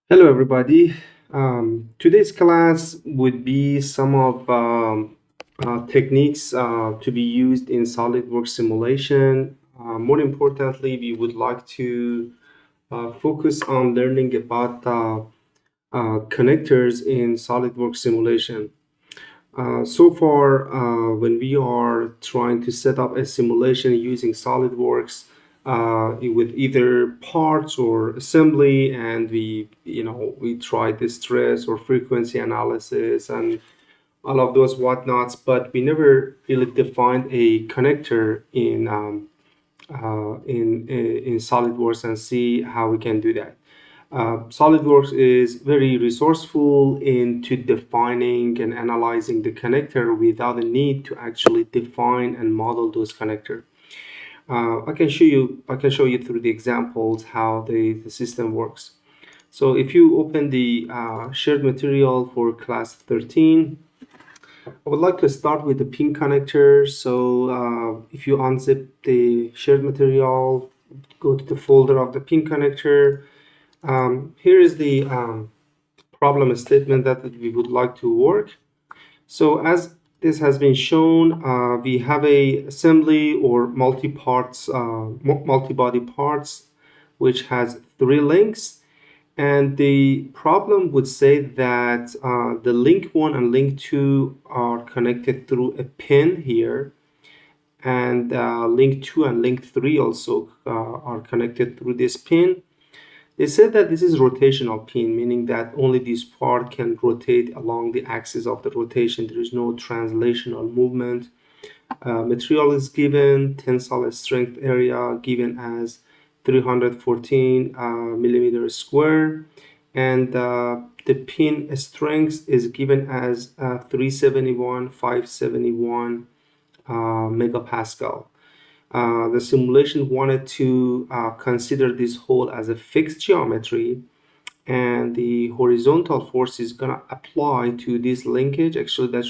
Hello, everybody. Today's class would be some of techniques to be used in SolidWorks simulation. More importantly, we would like to focus on learning about connectors in SolidWorks simulation. So far, when we are trying to set up a simulation using SolidWorks with either parts or assembly, and we tried the stress or frequency analysis and all of those whatnots, but we never really defined a connector in SolidWorks and see how we can do that. SolidWorks is very resourceful into defining and analyzing the connector without the need to actually define and model those connectors. I can show you through the examples how the system works. So if you open the shared material for class 13, I would like to start with the pin connector. So if you unzip the shared material, go to the folder of the pin connector. Here is the problem statement that we would like to work. So as this has been shown, we have a assembly or multi-body parts, which has three links. And the problem would say that the link 1 and link 2 are connected through a pin here, and link 2 and link 3 also are connected through this pin. They said that this is rotational pin, meaning that only this part can rotate along the axis of the rotation. There is no translational movement. Material is given, tensile strength area given as 314 millimeter square, and the pin strength is given as 371, 571 megapascal. The simulation wanted to consider this hole as a fixed geometry, and the horizontal force is going to apply to this linkage. Actually, that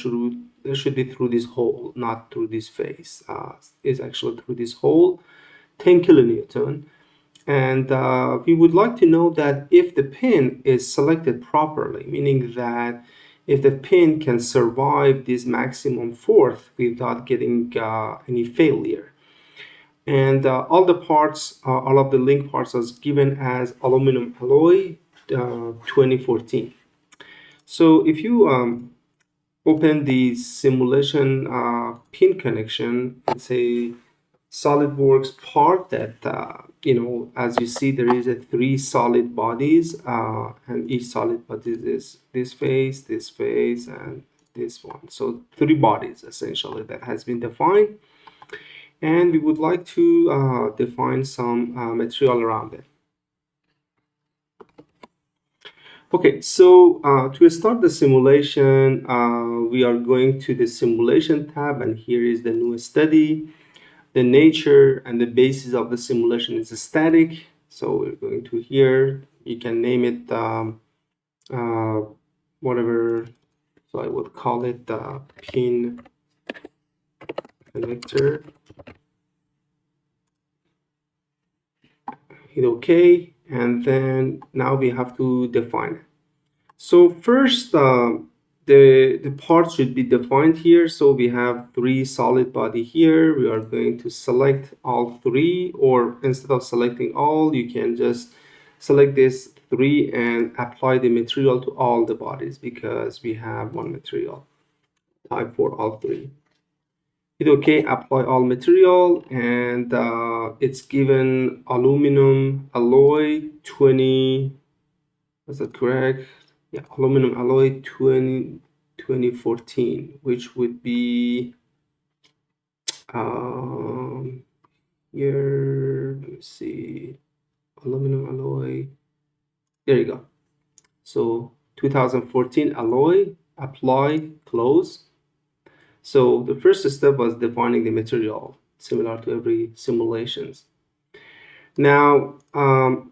should be through this hole, not through this face. It's actually through this hole, 10 kilonewton. And we would like to know that if the pin is selected properly, meaning that if the pin can survive this maximum force without getting any failure. And all of the link parts is given as aluminum alloy 2014. So if you open the simulation pin connection, it's a SolidWorks part that, as you see, there is a three solid bodies, and each solid body is this face, and this one. So three bodies essentially that has been defined, and we would like to define some material around it. Okay, so to start the simulation, we are going to the simulation tab, and here is the new study. The nature and the basis of the simulation is static. So we're going to here, you can name it uh, whatever. So I would call it pin connector. Hit OK, and then now we have to define it. So first, the parts should be defined here. So we have three solid body here. We are going to select all three, or instead of selecting all, you can just select this three and apply the material to all the bodies, because we have one material type for all three. Hit OK, apply all material, and it's given aluminum alloy 20. Is that correct? Yeah, aluminum alloy 2014, which would be here. Let me see, aluminum alloy. There you go. So 2014 alloy, apply, close. So the first step was defining the material, similar to every simulations. Now,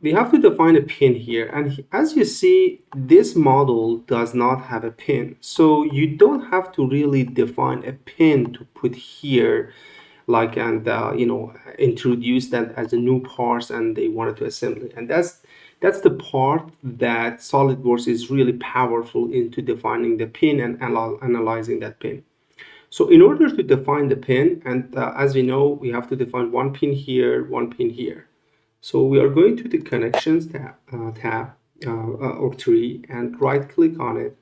we have to define a pin here. And as you see, this model does not have a pin. So you don't have to really define a pin to put here. like, and introduce that as a new parts, and they wanted to assemble it. And that's the part that SolidWorks is really powerful into defining the pin and analyzing that pin. So in order to define the pin, and as we know, we have to define one pin here, one pin here. So we are going to the connections tab or tree, and right click on it,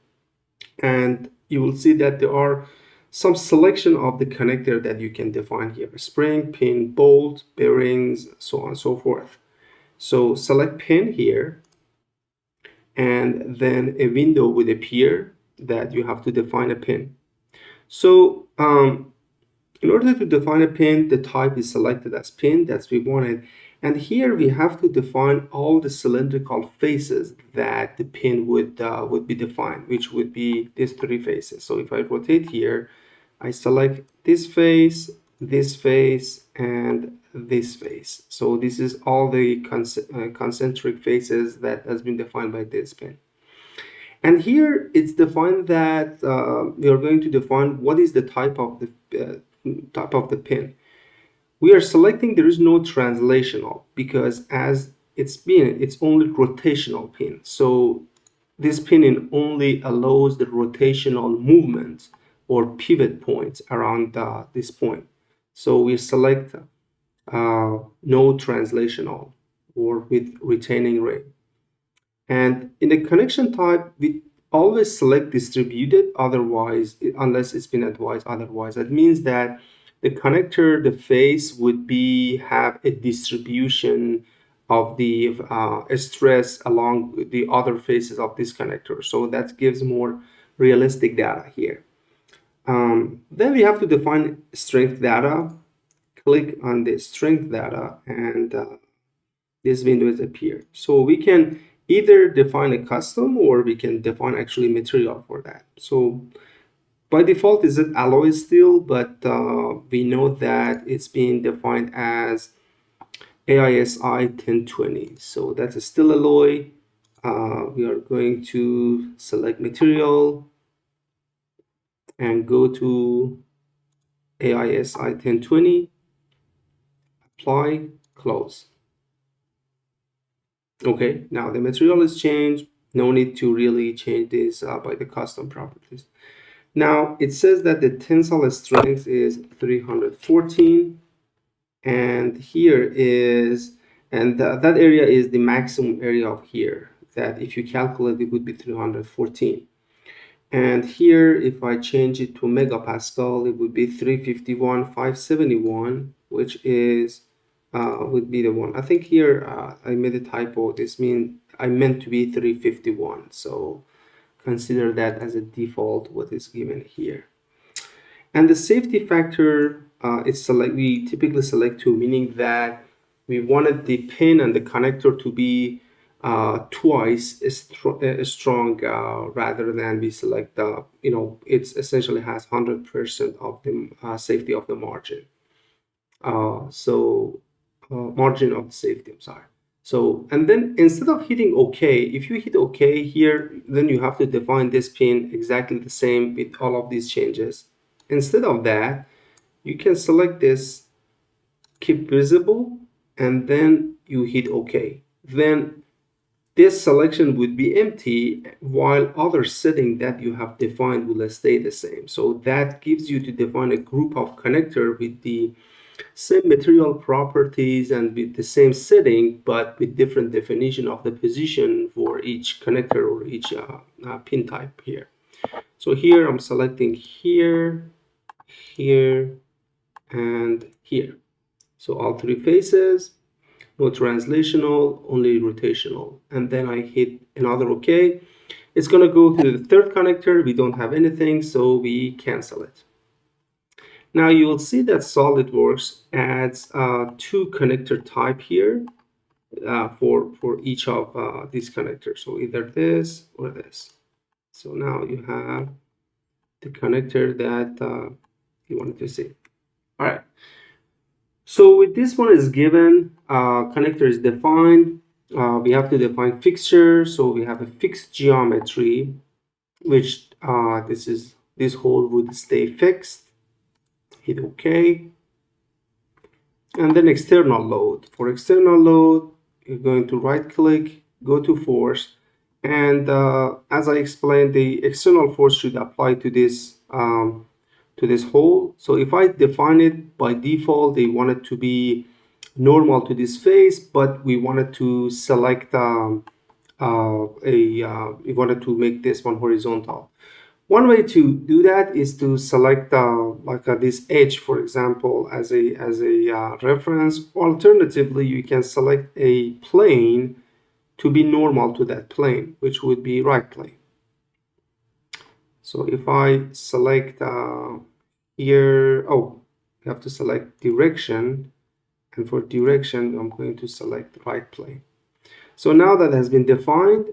and you will see that there are some selection of the connector that you can define here: spring, pin, bolt, bearings, so on and so forth. So select pin here, and then a window will appear that you have to define a pin. So in order to define a pin, the type is selected as pin, that's we wanted. And here we have to define all the cylindrical faces that the pin would be defined, which would be these three faces. So if I rotate here, I select this face, and this face. So this is all the concentric faces that has been defined by this pin. And here it's defined that we are going to define what is the type of the pin. We are selecting there is no translational, because as it's only rotational pin. So this pinning only allows the rotational movement or pivot points around this point. So we select no translational or with retaining ring. And in the connection type, we always select distributed, otherwise, unless it's been advised otherwise. That means that the connector, the face would have a distribution of the stress along the other faces of this connector. So that gives more realistic data here. Then we have to define strength data. Click on the strength data, and this window is appear. So we can either define a custom, or we can define actually material for that. So by default is it alloy steel, but we know that it's being defined as AISI 1020. So that's a steel alloy. We are going to select material and go to AISI 1020, apply, close. Okay, now the material is changed. No need to really change this by the custom properties. Now it says that the tensile strength is 314, and here is, and that area is the maximum area of here, that if you calculate it would be 314. And here, if I change it to megapascal, it would be 351,571, which is would be the one. I think here I made a typo. This means I meant to be 351. So consider that as a default what is given here. And the safety factor, we typically select 2, meaning that we wanted the pin and the connector to be twice strong rather than we select it's essentially has 100% of the safety of the margin. Margin of safety, I'm sorry. So, and then instead of hitting OK, if you hit OK here, then you have to define this pin exactly the same with all of these changes. Instead of that, you can select this, keep visible, and then you hit OK. Then this selection would be empty, while other setting that you have defined will stay the same. So that gives you to define a group of connector with the same material properties and with the same setting, but with different definition of the position for each connector or each pin type here. So here I'm selecting here, here, and here. So all three faces, no translational, only rotational. And then I hit another OK. It's going to go to the third connector. We don't have anything, so we cancel it. Now you will see that SolidWorks adds 2 connector type here for each of these connectors. So either this or this. So now you have the connector that you wanted to see. All right. So with this one is given, connector is defined. We have to define fixture. So we have a fixed geometry, which this hole would stay fixed. Hit OK. And then external load. For external load, you're going to right click, go to force, and as I explained, the external force should apply to this hole. So if I define it by default, they want it to be normal to this face, but we wanted to select we wanted to make this one horizontal. One way to do that is to select this edge, for example, as a reference. Alternatively, you can select a plane to be normal to that plane, which would be right plane. So if I select here, you have to select direction, and for direction, I'm going to select right plane. So now that has been defined,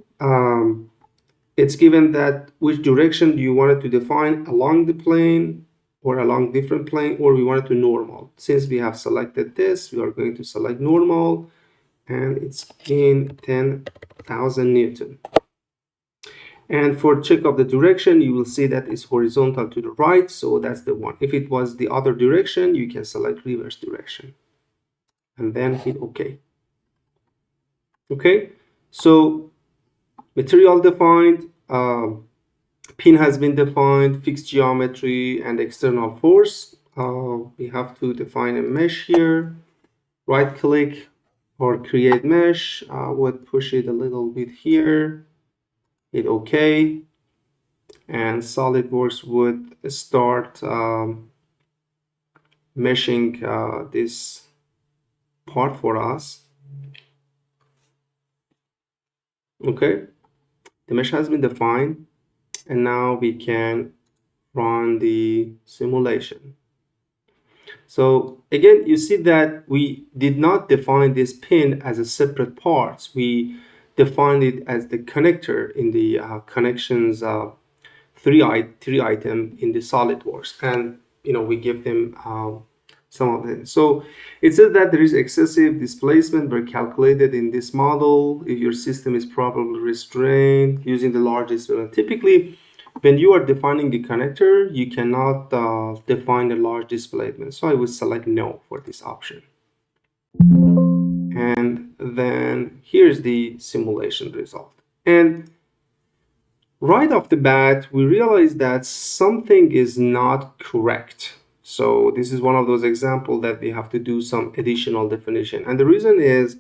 it's given that which direction do you want it to define, along the plane or along different plane, or we want it to normal. Since we have selected this, we are going to select normal, and it's in 10,000 Newton. And for check of the direction, you will see that it's horizontal to the right, so that's the one. If it was the other direction, you can select reverse direction and then hit OK. Okay, so material defined, pin has been defined, fixed geometry, and external force. We have to define a mesh here. Right click or create mesh. Would push it a little bit here. Hit OK. And SolidWorks would start meshing this part for us. Okay, the mesh has been defined, and now we can run the simulation. So again, you see that we did not define this pin as a separate part. We defined it as the connector in the connections three item in the SolidWorks, and we give them some of them. So it says that there is excessive displacement were calculated in this model if your system is properly restrained using the largest value. Typically, when you are defining the connector, you cannot define a large displacement. So I would select no for this option. And then here's the simulation result. And right off the bat, we realize that something is not correct. So this is one of those examples that we have to do some additional definition. And the reason is,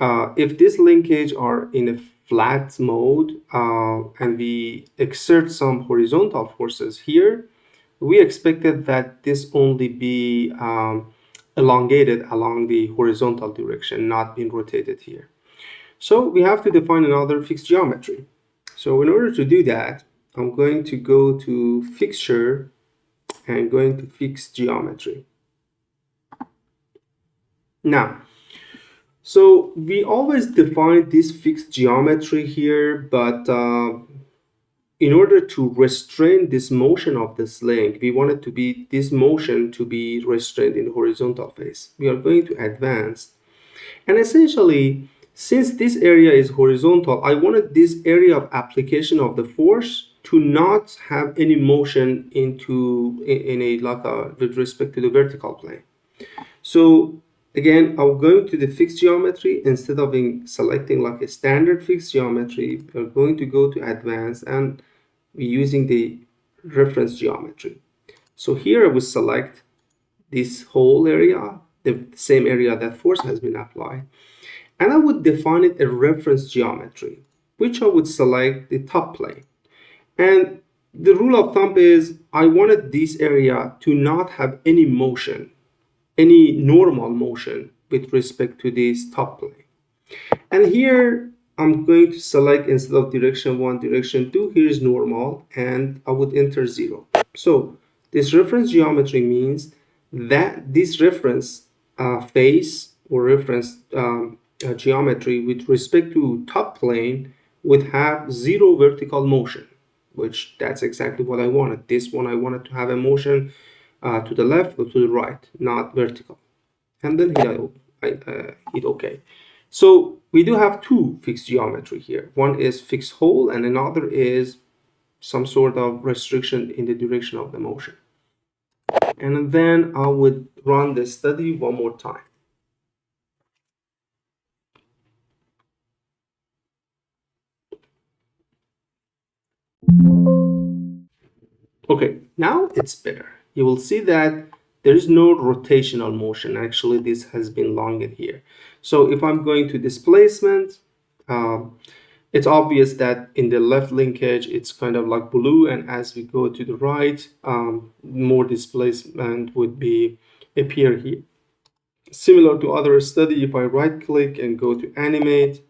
if this linkage are in a flat mode and we exert some horizontal forces here, we expected that this only be elongated along the horizontal direction, not being rotated here. So we have to define another fixed geometry. So in order to do that, I'm going to go to fixture and going to fix geometry. Now, so we always define this fixed geometry here, but in order to restrain this motion of this link, we want it to be this motion to be restrained in the horizontal phase. We are going to advance, and essentially, since this area is horizontal, I wanted this area of application of the force to not have any motion with respect to the vertical plane. So again, I'm going to the fixed geometry. Instead of selecting like a standard fixed geometry, we're going to go to advanced, and we're using the reference geometry. So here I will select this whole area, the same area that force has been applied, and I would define it a reference geometry, which I would select the top plane. And the rule of thumb is I wanted this area to not have any motion, any normal motion with respect to this top plane. And here I'm going to select, instead of direction 1, direction 2, here is normal, and I would enter 0. So this reference geometry means that this reference face or reference geometry with respect to top plane would have 0 vertical motion, which that's exactly what I wanted. This one I wanted to have a motion to the left or to the right, not vertical. And then hit OK. So we do have two fixed geometry here. One is fixed hole, and another is some sort of restriction in the direction of the motion. And then I would run the study one more time. Okay, now it's better. You will see that there is no rotational motion. Actually, this has been longer here. So if I'm going to displacement, um, it's obvious that in the left linkage, it's kind of like blue. And as we go to the right, more displacement would be appear here. Similar to other study, if I right click and go to animate,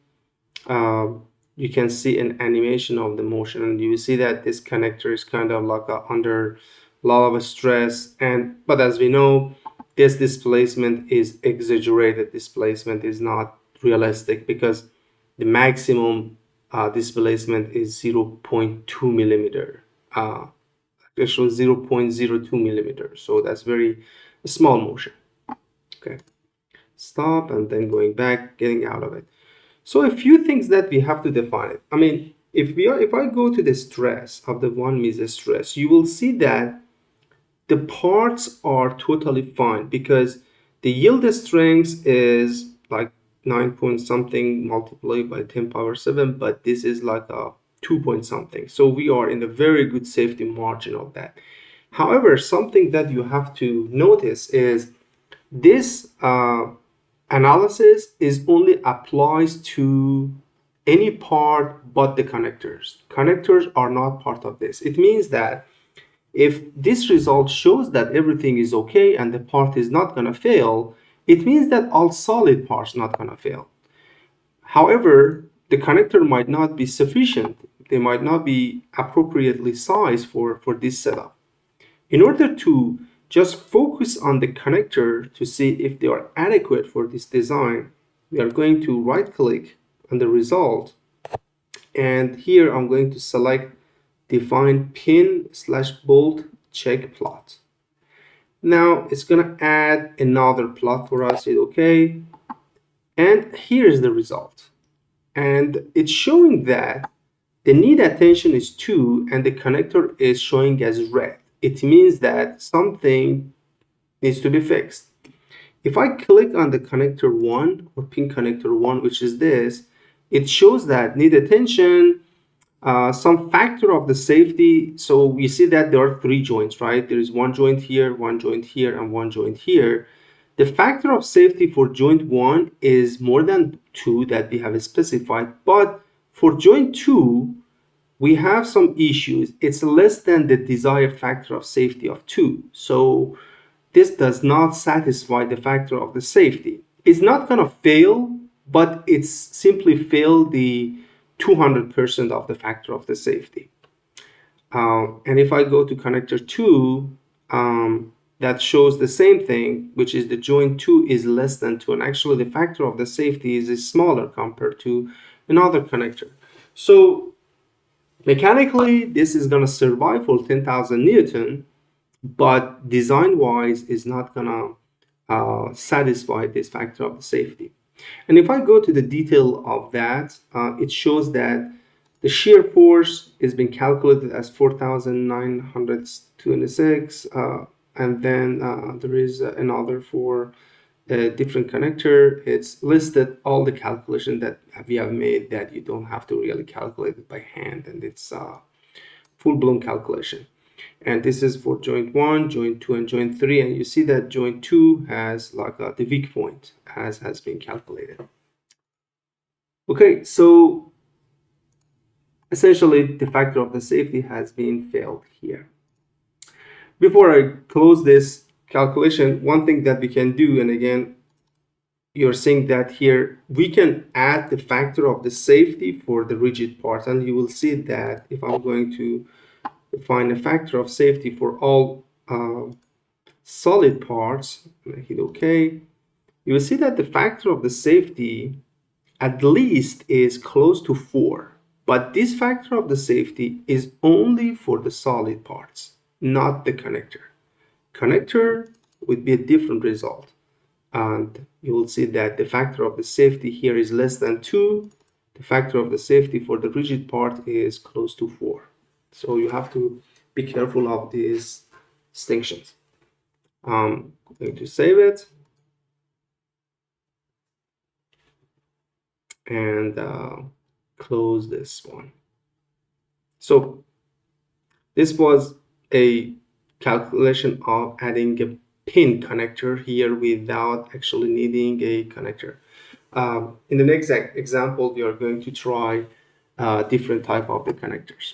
um, you can see an animation of the motion, and you see that this connector is kind of like under a lot of stress. And but as we know, this displacement is exaggerated. Displacement is not realistic because the maximum displacement is 0.2 millimeter, actually 0.02 millimeter. So that's very small motion. Okay, stop and then going back, getting out of it. So a few things that we have to define it. I mean, if I go to the stress of the one meter stress, you will see that the parts are totally fine because the yield strength is like 9 point something multiplied by 10 power 7, but this is like a 2 point something. So we are in a very good safety margin of that. However, something that you have to notice is this analysis is only applies to any part but the connectors. Connectors are not part of this. It means that if this result shows that everything is okay and the part is not going to fail, it means that all solid parts not going to fail. However, the connector might not be sufficient. They might not be appropriately sized for this setup. In order to just focus on the connector to see if they are adequate for this design, we are going to right click on the result, and here I'm going to select define pin/bolt check plot. Now it's going to add another plot for us. Hit OK, and here's the result. And it's showing that the need attention is 2 and the connector is showing as red. It means that something needs to be fixed. If I click on the connector 1 or pin connector 1, which is this, it shows that need attention, some factor of the safety. So we see that there are 3 joints, right? There is one joint here, one joint here, and one joint here. The factor of safety for joint 1 is more than 2 that we have specified, but for joint 2, we have some issues. It's less than the desired factor of safety of 2. So this does not satisfy the factor of the safety. It's not going to fail, but it's simply failed the 200% of the factor of the safety. And if I go to connector 2, that shows the same thing, which is the joint 2 is less than 2. And actually, the factor of the safety is smaller compared to another connector. So mechanically, this is going to survive for 10,000 Newton, but design-wise is not going to satisfy this factor of safety. And if I go to the detail of that, it shows that the shear force is being calculated as 4,926, and then there is another for a different connector. It's listed all the calculation that we have made that you don't have to really calculate it by hand, and it's full-blown calculation. And this is for joint 1, joint 2, and joint 3. And you see that joint 2 has like the weak point as has been calculated. Okay, so essentially the factor of the safety has been failed here. Before I close this calculation, one thing that we can do, and again, you're seeing that here, we can add the factor of the safety for the rigid parts. And you will see that if I'm going to find a factor of safety for all solid parts, and I hit OK, you will see that the factor of the safety at least is close to 4. But this factor of the safety is only for the solid parts, not the connector. Connector would be a different result. And you will see that the factor of the safety here is less than 2. The factor of the safety for the rigid part is close to 4. So you have to be careful of these distinctions. I'm going to save it and close this one. So this was a calculation of adding a pin connector here without actually needing a connector. In the next example, we are going to try different type of the connectors.